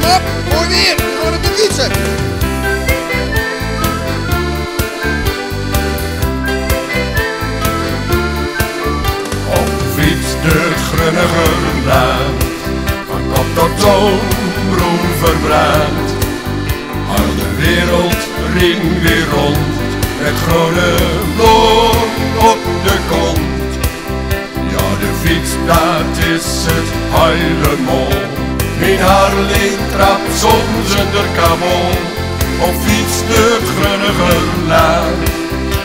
Kom op, mooi weer, we gaan op de fietsen. Op fiets de grunnige laan, van kop tot toon, groen verbrand. Al de wereld ring weer rond, met groene bloem op de kont. Ja, de fiets, dat is het helemaal. Mijn Harley trapt soms onder kabel. Op fiets de grunnige laan,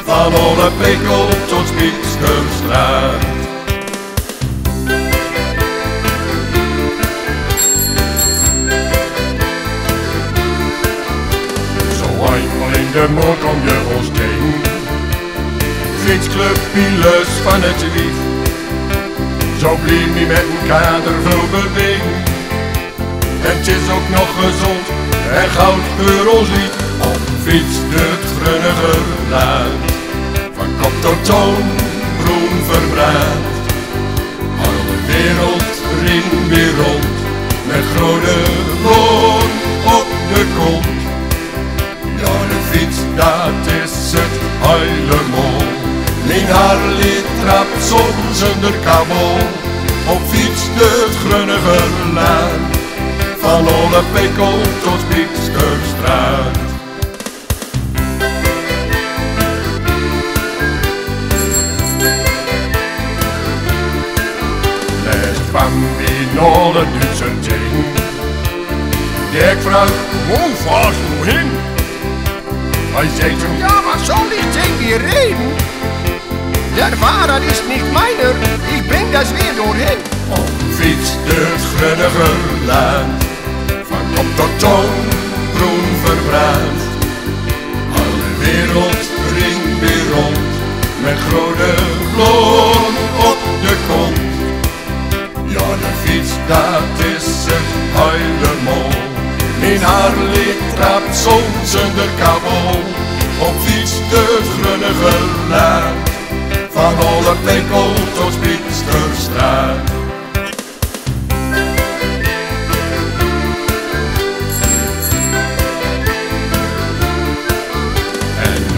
van Olle Pekel tot Spieksterstraat. Zo eenmaal in de morgen kom je ons tegen. Fietsclub Pielus van het Wief. Zo blijf niet met een kader veel bewegen. En het is ook nog gezond en goud voor ons lief. Op fiets de grunnige laan, van kop tot toon, groen verbrand. Al de wereld ring weer rond, met groene bloem op de kont. Ja, de fiets, dat is het helemaal. Mijn Harley trapt soms onder kabel. Op fiets de grunnige laan, van Olle Pekel tot Spieksterstraat. Les kwam wie naar de Duitse tegen. Ik vraag, hoe vast hoe heen? Hij zegt hem, Ja, maar zo licht zijn wir reden. Der Fahrer ist nicht meiner, ich bring das weer doorheen. op fiets de grunnige laan, van kop tot toon, groen verbrand. Al de wereld ring weer rond, met groene bloem op de kont. Ja, de fiets, dat is het helemaal. Mijn Harley trapt soms onder kabel. Op fiets de grunnige laan, van Olle Pekel tot Spieksterstraat.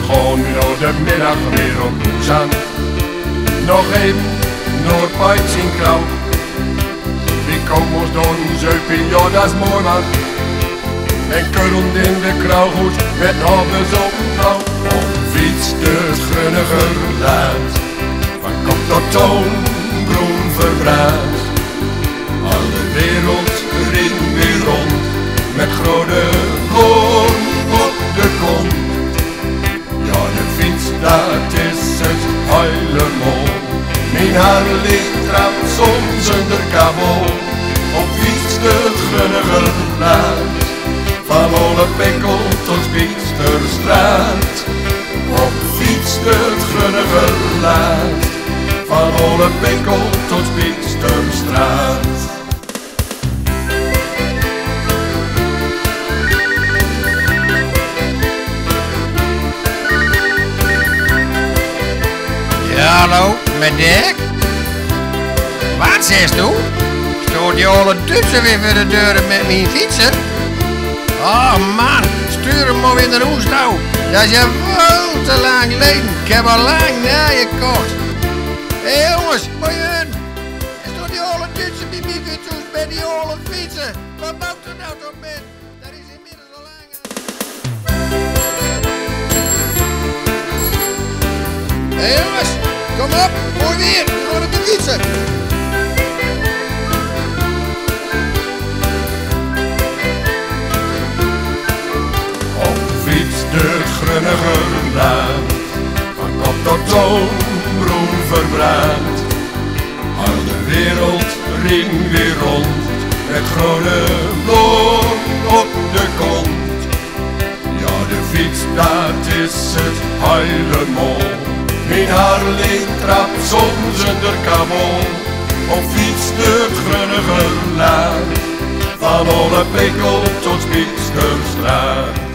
Gewoon door de middag weer op koers aan. Nog even door Peits in Krauw. Wie komt ons door een zeupie, ja dat is mooi man. En kurrend in de krauwgoed met hobbes op een touw. Op fiets de grunnige laan, van kop tot toon, groen verbrand. Al de wereld ring weer rond, met groene bloem op de kont. Ja, de fiets, dat is het helemaal. Mijn Harley trapt soms onder kabel. Op fiets de grunnige laan, van Olle Pekel tot Spieksterstraat. Op fiets de grunnige laan, van Olle Pekel tot Spieksterstraat. Ja, hallo, met Dirk? Wat zegt u? Stoot die alle Duitser weer voor de deuren met mijn fietsen? Oh man, stuur hem maar weer naar Oestouw. Dat is je veel te lang geleden. Ik heb al lang naar je gekocht. Hé jongens, moet je hun? Stoot die alle Duitser bij mijn fietsen bij die alle fietsen? Wat bouwt er nou toch met? Dat is inmiddels al lang. Hé jongens, kom op, mooi weer, we gaan op de fietsen. Op fiets de grunnige laan, van kop tot toon, groen verbrand. Al de wereld ring weer rond, met groene bloem op de kont. Ja, de fiets, dat is het helemaal. Mijn Harley trapt soms onder kabel. Op fiets de grunnige laan, van Olle Pekel tot Spieksterstraat.